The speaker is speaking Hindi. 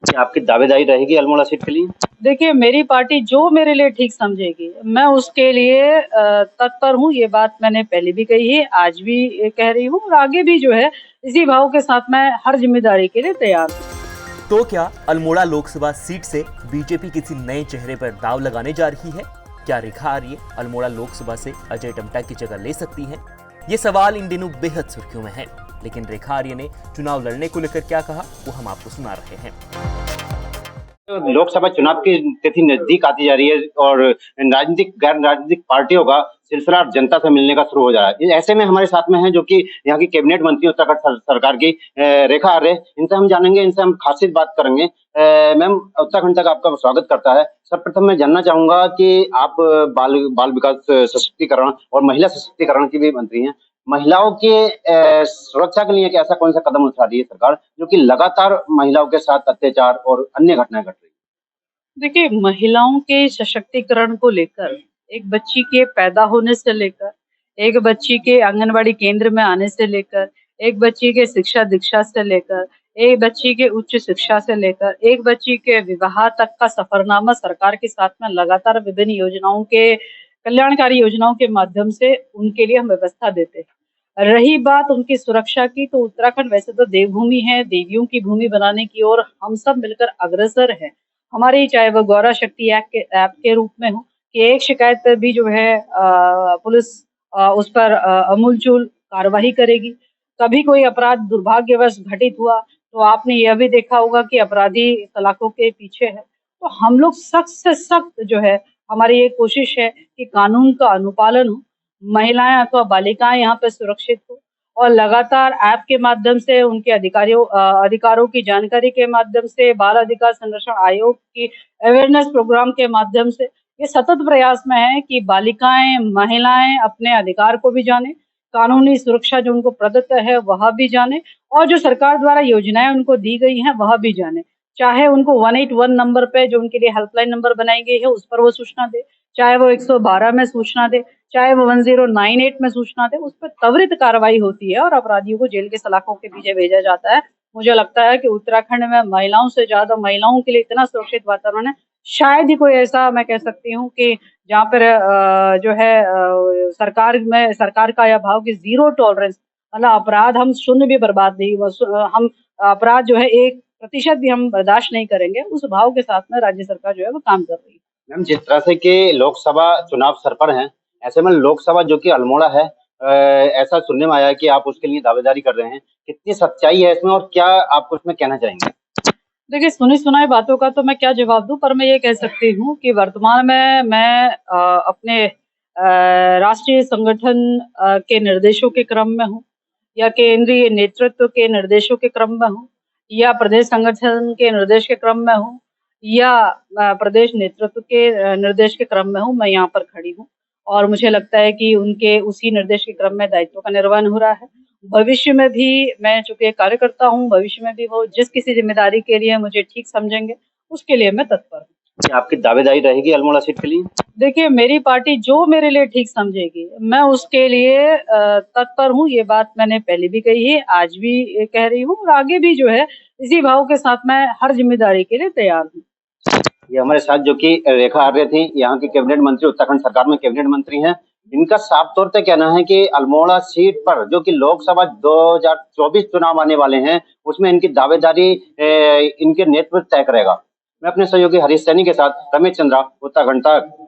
क्या आपकी दावेदारी रहेगी अल्मोड़ा सीट के लिए? देखिए, मेरी पार्टी जो मेरे लिए ठीक समझेगी, मैं उसके लिए तत्पर हूँ। ये बात मैंने पहले भी कही है, आज भी कह रही हूँ और आगे भी जो है इसी भाव के साथ मैं हर जिम्मेदारी के लिए तैयार हूँ। तो क्या अल्मोड़ा लोकसभा सीट से बीजेपी किसी नए चेहरे पर दांव लगाने जा रही है? क्या रेखा आर्य अल्मोड़ा लोकसभा से अजय टम्टा की जगह ले सकती हैं? ये सवाल इन दिनों बेहद सुर्खियों में है। लेकिन रेखा आर्य ने चुनाव लड़ने को लेकर क्या कहा, वो हम आपको सुना रहे हैं। लोकसभा चुनाव की तिथि नजदीक आती जा रही है और राजनीतिक गैर राजनीतिक पार्टियों का सिलसिला जनता से मिलने का शुरू हो जा रहा है। ऐसे में हमारे साथ में है जो कि यहाँ की कैबिनेट मंत्री उत्तराखंड सरकार की रेखा आर्य, इनसे हम जानेंगे, इनसे हम खासियत बात करेंगे। मैम, उत्तराखंड तक आपका स्वागत करता है। सर्वप्रथम मैं जानना चाहूंगा कि आप बाल बाल विकास सशक्तिकरण और महिला सशक्तिकरण की भी मंत्री हैं। महिलाओं के सुरक्षा के लिए ऐसा कौन सा कदम उठा रही है सरकार जो कि लगातार महिलाओं के साथ अत्याचार और अन्य घटनाएं घट रही देखिए, महिलाओं के सशक्तिकरण को लेकर एक बच्ची के पैदा होने से लेकर, एक बच्ची के आंगनबाड़ी केंद्र में आने से लेकर, एक बच्ची के शिक्षा दीक्षा से लेकर, एक बच्ची के उच्च शिक्षा से लेकर, एक बच्ची के विवाह तक का सफरनामा सरकार के साथ में लगातार विभिन्न योजनाओं के कल्याणकारी योजनाओं के माध्यम से उनके लिए हम व्यवस्था देते हैं। रही बात उनकी सुरक्षा की, तो उत्तराखंड वैसे तो देवभूमि है, देवियों की भूमि बनाने की ओर हम सब मिलकर अग्रसर हैं। हमारी चाहे वो गौरा शक्ति ऐप के रूप में हो कि एक शिकायत पर भी जो है पुलिस उस पर अमूलचूल कार्रवाई करेगी। कभी कोई अपराध दुर्भाग्यवश घटित हुआ तो आपने यह भी देखा होगा कि अपराधी सलाखों के पीछे है। तो हम लोग सख्त से सख्त जो है, हमारी ये कोशिश है कि कानून का अनुपालन हो, महिलाएं अथवा बालिकाएं यहाँ पे सुरक्षित हो और लगातार ऐप के माध्यम से उनके अधिकारों की जानकारी के माध्यम से, बाल अधिकार संरक्षण आयोग की अवेयरनेस प्रोग्राम के माध्यम से ये सतत प्रयास में है कि बालिकाएं, महिलाएं अपने अधिकार को भी जाने, कानूनी सुरक्षा जो उनको प्रदत्त है वह भी जाने और जो सरकार द्वारा योजनाएं उनको दी गई हैं वह भी जाने। चाहे उनको 181 नंबर पे जो उनके लिए हेल्पलाइन नंबर बनाई गई है उस पर वो सूचना दे, चाहे वो 112 में सूचना दे, चाहे वो 1098 में सूचना दे, उस पर त्वरित कार्रवाई होती है और अपराधियों को जेल के सलाखों के पीछे भेजा जाता है। मुझे लगता है कि उत्तराखंड में महिलाओं से ज्यादा, महिलाओं के लिए इतना सुरक्षित वातावरण है, शायद ही कोई ऐसा मैं कह सकती हूँ कि जहाँ पर जो है सरकार का यह भाव कि जीरो टॉलरेंस, मतलब अपराध हम शून्य भी बर्बाद नहीं, हम अपराध जो है 1% भी हम बर्दाश्त नहीं करेंगे, उस भाव के साथ में राज्य सरकार जो है वो काम कर रही है। है? मैम, जिस तरह से कि लोकसभा चुनाव सर पर हैं, ऐसे में लोकसभा जो कि अल्मोड़ा है, ऐसा सुनने में आया है कि आप उसके लिए दावेदारी कर रहे हैं। कितनी सच्चाई है इसमें और क्या आप उसमें कहना चाहेंगे? देखिए, सुनी सुनाई बातों का तो मैं क्या जवाब दूं, पर मैं ये कह सकती हूँ कि वर्तमान में मैं अपने राष्ट्रीय संगठन के निर्देशों के क्रम में हूँ, या केंद्रीय नेतृत्व के निर्देशों के क्रम में हूँ, या प्रदेश संगठन के निर्देश के क्रम में हूँ, या प्रदेश नेतृत्व के निर्देश के क्रम में हूँ। मैं यहाँ पर खड़ी हूँ और मुझे लगता है कि उनके उसी निर्देश के क्रम में दायित्व का निर्वहन हो रहा है। भविष्य में भी मैं चूंकि एक कार्यकर्ता हूँ, भविष्य में भी वो जिस किसी जिम्मेदारी के लिए मुझे ठीक समझेंगे उसके लिए मैं तत्पर हूँ। क्या आपकी दावेदारी रहेगी अल्मोड़ा सीट के लिए? देखिए, मेरी पार्टी जो मेरे लिए ठीक समझेगी, मैं उसके लिए तत्पर हूँ। ये बात मैंने पहले भी कही है, आज भी कह रही हूँ और आगे भी जो है इसी भाव के साथ मैं हर जिम्मेदारी के लिए तैयार हूँ। ये हमारे साथ जो कि रेखा आर्य थी, यहाँ की कैबिनेट मंत्री, उत्तराखंड सरकार में कैबिनेट मंत्री हैं। इनका साफ तौर पे कहना है कि अल्मोड़ा सीट पर जो कि लोकसभा 2024 चुनाव आने वाले हैं, उसमें इनकी दावेदारी इनके नेतृत्व तय करेगा। मैं अपने सहयोगी हरीश सैनी के साथ रमेश चंद्रा, उत्तराखंड तक।